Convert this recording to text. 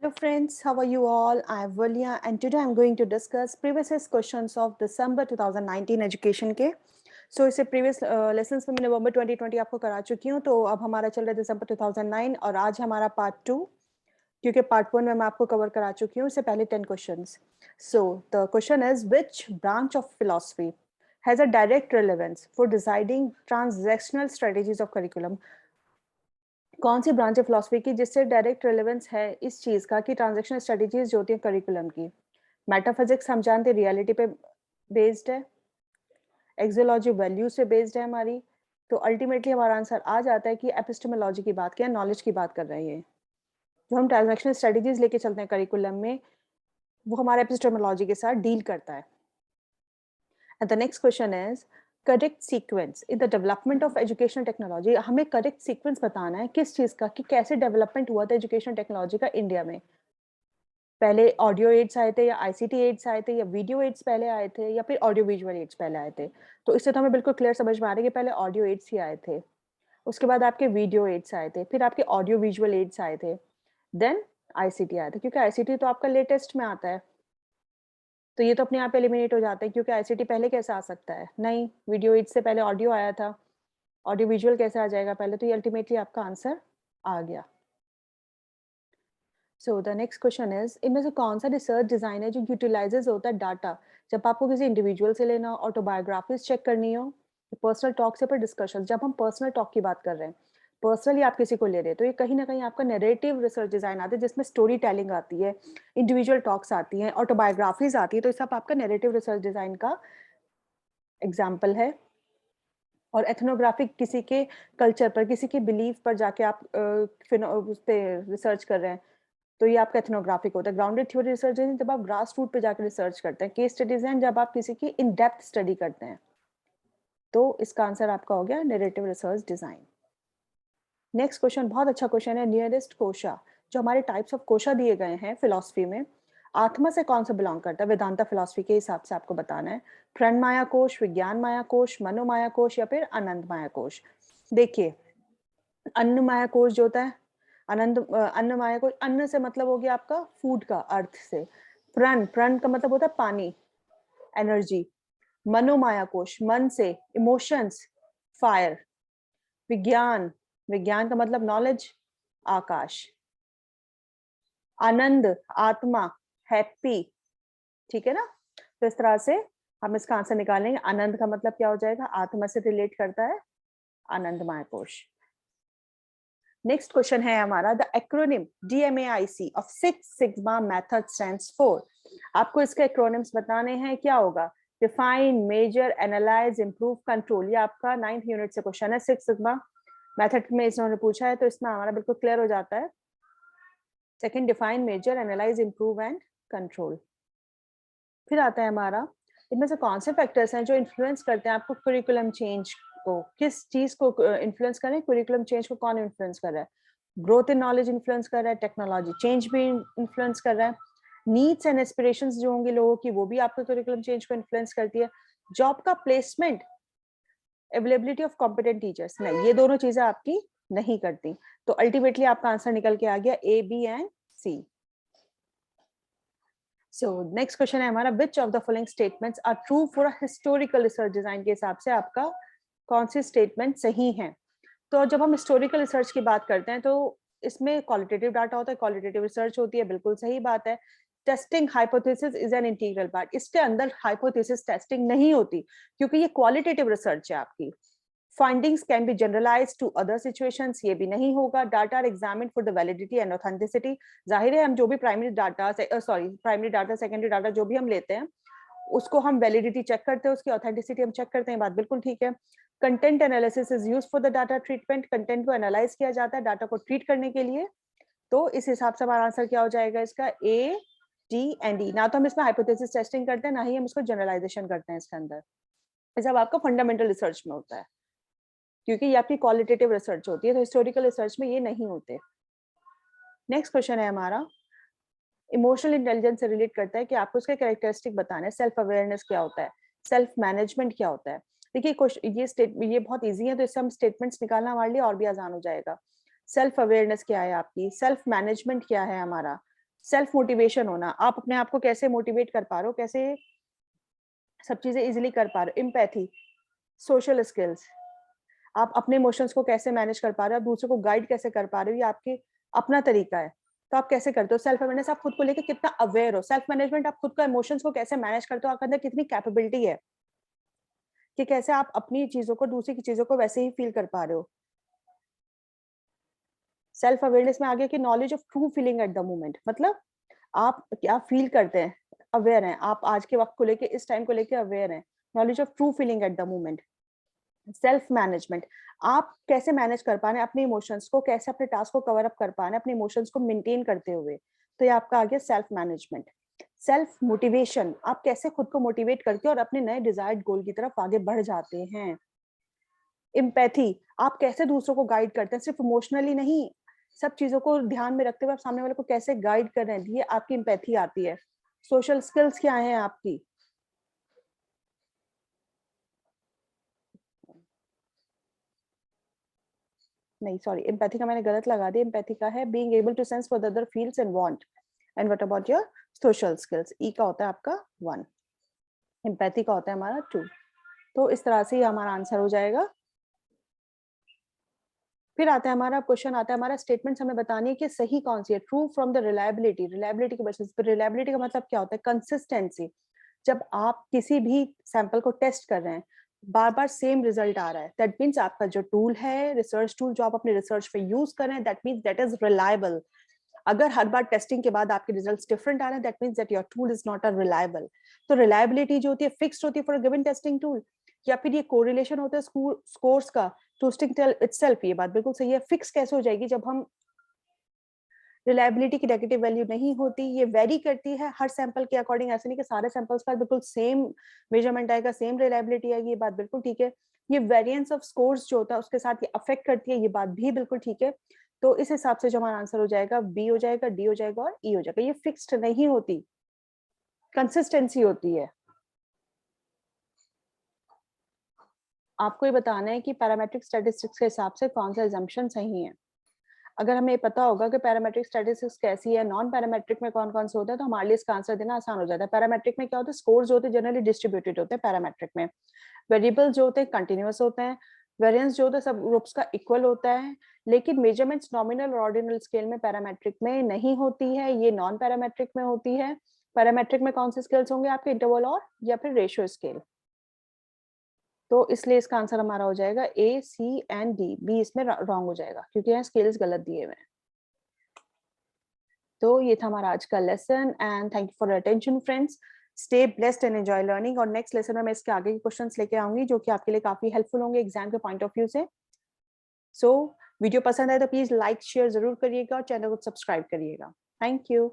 Hello friends, how are you all? I am Valia and today I am going to discuss previous year's questions of December 2019 education के. So इससे previous lessons में मैं November 2020 आपको करा चुकी हूँ, तो अब हमारा चल रहा है December 2009 और आज हमारा part 2 क्योंकि part 1 में मैं आपको cover करा चुकी हूँ, इससे पहले 10 questions. So the question is, which branch of philosophy has a direct relevance for deciding transactional strategies of curriculum? कौन सी ब्रांच है फिलॉसफी की जिससे डायरेक्ट रेलेवेंस है इस चीज का कि ट्रांजैक्शनल स्ट्रेटजीज जो होती है करिकुलम की? मेटाफिजिक्स हम जानते हैं रियलिटी पे बेस्ड है, एक्सियोलॉजी वैल्यू से बेस्ड है हमारी, तो अल्टीमेटली हमारा आंसर आ जाता है कि एपिस्टेमोलॉजी की बात किया, नॉलेज की बात कर रहे हैं। जो हम ट्रांजैक्शनल स्ट्रेटजीज लेके चलते हैं करिकुलम में, वो हमारे एपिस्टेमोलॉजी के साथ डील करता है। And the next question is correct sequence in the development of educational technology. हमें करेक्ट सीक्वेंस बताना है किस चीज का, कि कैसे डेवलपमेंट हुआ था एजुकेशन टेक्नोलॉजी का इंडिया में। पहले ऑडियो एड्स आए थे या आईसीटी एड्स आए थे या वीडियो एड्स पहले आए थे या फिर ऑडियो विजुअल एड्स पहले आए थे? तो इससे तो हमें बिल्कुल क्लियर समझ में आ रहा है कि पहले ऑडियो एड्स ही आए थे, उसके बाद आपके वीडियो एड्स आए थे, फिर आपके ऑडियो विजुअल एड्स आए थे, देन आईसीटी आया था, क्योंकि आईसीटी तो आपका लेटेस्ट में आता है। तो ये तो अपने आप एलिमिनेट हो जाता है, क्योंकि आईसीटी पहले कैसे आ सकता है? नहीं, वीडियो एड्स से पहले ऑडियो आया था, ऑडियो विजुअल कैसे आ जाएगा पहले? तो ये अल्टीमेटली आपका आंसर आ गया। So the next question is, इनमें से कौन सा रिसर्च डिजाइन है जो यूटिलाइजेस होता है डाटा जब आपको किसी इंडिविजुअल से लेना हो, ऑटोबायोग्राफीज चेक करनी हो, पर्सनल टॉक से पर डिस्कशन? जब हम पर्सनल टॉक की बात कर रहे हैं, पर्सनली आप किसी को ले रहे हैं, तो ये कहीं ना कहीं आपका नैरेटिव रिसर्च डिजाइन आता है जिसमें स्टोरी टेलिंग आती है, इंडिविजुअल टॉक्स आती हैं, ऑटोबायोग्राफीज आती है, तो ये सब आपका नैरेटिव रिसर्च डिजाइन का एग्जाम्पल है। और एथनोग्राफिक किसी के कल्चर पर, किसी के बिलीफ पर जाके आप उस पे रिसर्च कर रहे हैं, तो ये आपका एथनोग्राफिक होता है। ग्राउंडेड थ्योरी रिसर्च है जब आप ग्रास रूट पे जाकर रिसर्च करते हैं। केस स्टडीज हैं जब आप किसी की इन डेप्थ स्टडी करते हैं। तो इसका आंसर आपका हो गया narrative research design. Next question बहुत अच्छा क्वेश्चन है, नियरेस्ट कोशा। जो हमारे टाइप्स ऑफ कोशा दिए गए हैं फिलोसफी में, आत्मा से कौन सा बिलोंग करता है? वेदांता फिलोसफी के हिसाब से आपको बताना है। प्रण माया कोश, विज्ञान माया कोश, मनोमाया कोश या फिर आनंद माया कोश? देखिए, अन्न माया कोश जो होता है, अन्न माया कोश, अन्न से मतलब हो गया आपका फूड का अर्थ से। प्रण, प्रण का मतलब होता है पानी, एनर्जी। मनोमाया कोश, मन से, इमोशंस, फायर। विज्ञान, विज्ञान का मतलब नॉलेज, आकाश। आनंद, आत्मा, हैप्पी। ठीक है ना? तो इस तरह से हम इसका आंसर निकालेंगे। आनंद का मतलब क्या हो जाएगा? आत्मा से रिलेट करता है, आनंदमय कोश। नेक्स्ट क्वेश्चन है हमारा, the acronym DMAIC of six sigma method stands for. आपको इसके एक्रोनिम्स बताने हैं, क्या होगा? Define, measure, analyse, improve, control. ये आपका 9th यूनिट से क्वेश्चन है, सिक्स सिग्मा मेथड में इन्होंने पूछा है, तो इसमें हमारा बिल्कुल क्लियर हो जाता है। Second, define, measure, analyse, improve and control. फिर आता है हमारा, इनमें से कौन से फैक्टर्स हैं जो इन्फ्लुएंस करते हैं आपको करिकुलम चेंज को? किस चीज को इन्फ्लुएंस कर रहे हैं? करिकुलम चेंज को कौन इन्फ्लुएंस कर रहा है? ग्रोथ इन नॉलेज इन्फ्लुएंस कर रहा है, टेक्नोलॉजी चेंज भी इन्फ्लुएंस कर रहा है, नीड्स एंड एस्पिरेशंस जो होंगे लोगों की, वो भी आपके करिकुलम चेंज को इन्फ्लुएंस करती है। जॉब का placement, availability of competent teachers, नहीं, ये दोनों चीजें आपकी नहीं करती। तो अल्टीमेटली आपका आंसर निकल के आ गया A, B and C। So next question है हमारा, which of the following statements are true for historical research design? के हिसाब से आपका कौन सी स्टेटमेंट सही है? तो जब हम हिस्टोरिकल रिसर्च की बात करते हैं, तो इसमें क्वालिटेटिव डाटा होता है, क्वालिटेटिव रिसर्च होती है, बिल्कुल सही बात है। Testing hypothesis is an integral part, इसके अंदर हाइपोथेसिस टेस्टिंग नहीं होती, क्योंकि ये क्वालिटेटिव रिसर्च है आपकी। Findings can be generalised to other situations, ये भी नहीं होगा। Data are examined for the validity and authenticity, जाहिर है हम जो भी प्राइमरी डाटा सेकेंडरी डाटा जो भी हम लेते हैं, उसको हम वैलिडिटी चेक करते हैं, उसकी ऑथेंटिसिटी हम चेक करते हैं, बात बिल्कुल ठीक है। Content analysis is used for the data treatment, content को एनालाइज किया जाता है डाटा को ट्रीट करने के लिए। तो इस हिसाब से हमारा आंसर क्या हो जाएगा इसका? A, D and E। ना तो हम इसमें हाइपोथेसिस टेस्टिंग करते हैं, ना ही हम इसको जनरलाइजेशन करते हैं इसके अंदर। ये सब आपका फंडामेंटल रिसर्च में होता है, क्योंकि ये आपकी क्वालिटेटिव रिसर्च होती है, तो हिस्टोरिकल रिसर्च में ये नहीं होते। नेक्स्ट क्वेश्चन है हमारा, इमोशनल इंटेलिजेंस से रिलेट करता है कि आपको उसके कैरेक्टरिस्टिक बताना है। सेल्फ अवेयरनेस क्या होता है? सेल्फ मैनेजमेंट क्या होता है? देखिए, ये बहुत इजी है, तो इससे हम स्टेटमेंट्स निकालना हमारे लिए और भी आसान हो जाएगा। सेल्फ अवेयरनेस क्या है आपकी? सेल्फ मैनेजमेंट क्या है हमारा? सेल्फ मोटिवेशन होना, आप अपने आप को कैसे मोटिवेट कर पा रहे हो, कैसे सब चीजें इजीली कर पा रहे हो। एम्पैथी, सोशल स्किल्स, आप अपने इमोशंस को कैसे मैनेज कर पा रहे हो, आप दूसरों को गाइड कैसे कर पा रहे हो, ये आपके अपना तरीका है। तो आप कैसे करते हो? सेल्फ अवेयरनेस, आप खुद को लेके कितना अवेयर हो। सेल्फ मैनेजमेंट, आप खुद का इमोशंस को कैसे मैनेज करते हो, आपके अंदर कितनी कैपेबिलिटी है कि कैसे आप अपनी चीजों को, दूसरी की चीजों को वैसे ही फील कर पा रहे हो। सेल्फ अवेयरनेस में आगे की knowledge of true feeling at the moment, मतलब आप क्या फील करते हैं, अवेयर हैं आप, आज के वक्त को लेके, इस टाइम को लेके अवेयर हैं। Knowledge of true feeling at the moment. Self management, आप कैसे मैनेज कर पा रहे हैं अपने इमोशंस को, कैसे अपने टास्क को कवर अप कर पा रहे हैं अपने इमोशंस को मेंटेन करते हुए। तो ये आपका आ गया सेल्फ मैनेजमेंट। सेल्फ मोटिवेशन, आप कैसे खुद को मोटिवेट करके और अपने नए डिजायर्ड गोल की तरफ आगे बढ़ जाते हैं। एम्पैथी, आप कैसे दूसरों को गाइड करते हैं, सिर्फ इमोशनली नहीं, सब चीजों को ध्यान में रखते हुए आप सामने वाले को कैसे गाइड कर रहे हैं, ये आपकी एम्पैथी आती है। सोशल स्किल्स क्या है आपकी, नहीं सॉरी, एम्पैथी का मैंने गलत लगा दिया। एम्पैथी का है being able to sense what other feels and want. And what about your social skills? E का होता है आपका 1, एम्पैथी का होता है हमारा 2। तो इस तरह से ही हमारा आंसर हो जाएगा। फिर आता है हमारा क्वेश्चन, आता है हमारा स्टेटमेंट्स हमें बतानी है कि सही कौन सी है। True from the reliability, reliability के बेसिस पर। रिलायबिलिटी का मतलब क्या होता है? कंसिस्टेंसी। जब आप किसी भी सैंपल को टेस्ट कर रहे हैं, बार बार सेम रिजल्ट आ रहा है, दैट मीन्स आपका जो टूल है, रिसर्च टूल जो आप अपने रिसर्च पे यूज कर रहे हैं, that means that is reliable. अगर हर बार टेस्टिंग के बाद आपके रिजल्ट्स डिफरेंट आ रहे हैं, that means that your tool is not a reliable. तो रिलायबिलिटी जो होती है फिक्स्ड होती है फॉर गिवन टेस्टिंग टूल, या फिर ये कोरिलेशन होता है स्कोर्स का टू स्टिक इटसेल्फ। ये बात बिल्कुल सही है। फिक्स कैसे हो जाएगी? जब हम, रिलायबिलिटी की नेगेटिव वैल्यू नहीं होती, ये वेरी करती है हर सैंपल के अकॉर्डिंग। ऐसे नहीं कि सारे सैंपल्स का बिल्कुल सेम मेजरमेंट आएगा, सेम रिलायबिलिटी आएगी, ये बात बिल्कुल ठीक है। ये वेरिएंस ऑफ स्कोर्स जो होता है उसके साथ ये अफेक्ट करती है, ये बात भी बिल्कुल ठीक है। तो इस हिसाब से जो हमारा आंसर हो जाएगा, बी हो जाएगा, डी हो जाएगा और ई हो जाएगा। ये फिक्स्ड नहीं होती, कंसिस्टेंसी होती है। आपको ये बताना है कि पैरामेट्रिक स्टैटिस्टिक्स के हिसाब से कौन सा एजम्पशन सही है। अगर हमें पता होगा कि पैरामेट्रिक स्टैटिस्टिक्स कैसी है, नॉन पैरामेट्रिक में कौन कौन से होते हैं, तो हमारे लिए इसका आंसर देना आसान हो जाता है। पैरामेट्रिक में क्या होता है? स्कोर्स होते हैं जनरली डिस्ट्रीब्यूटेड होते हैं पैरामेट्रिक में। वेरिएबल जो होते हैं कंटिन्यूअस होते हैं। वेरिएंस जो होता है सब ग्रुप्स का इक्वल होता है। लेकिन मेजरमेंट्स नॉमिनल और ऑर्डिनल स्केल में पैरामेट्रिक में नहीं होती है, ये नॉन पैरामेट्रिक में होती है। पैरामेट्रिक में कौन से स्केल्स होंगे आपके? इंटरवल और या फिर रेशियो स्केल। तो इसलिए इसका आंसर हमारा हो जाएगा ए, सी एंड डी। बी इसमें रॉन्ग हो जाएगा क्योंकि यहाँ स्केल्स गलत दिए हुए हैं। तो ये था हमारा आज का lesson and thank you for attention friends. Stay blessed and enjoy learning. और नेक्स्ट लेसन में मैं इसके आगे के क्वेश्चंस लेके आऊंगी जो कि आपके लिए काफी हेल्पफुल होंगे एग्जाम के पॉइंट ऑफ व्यू से। सो वीडियो पसंद आए तो प्लीज लाइक शेयर जरूर करिएगा और चैनल को सब्सक्राइब करिएगा। Thank you.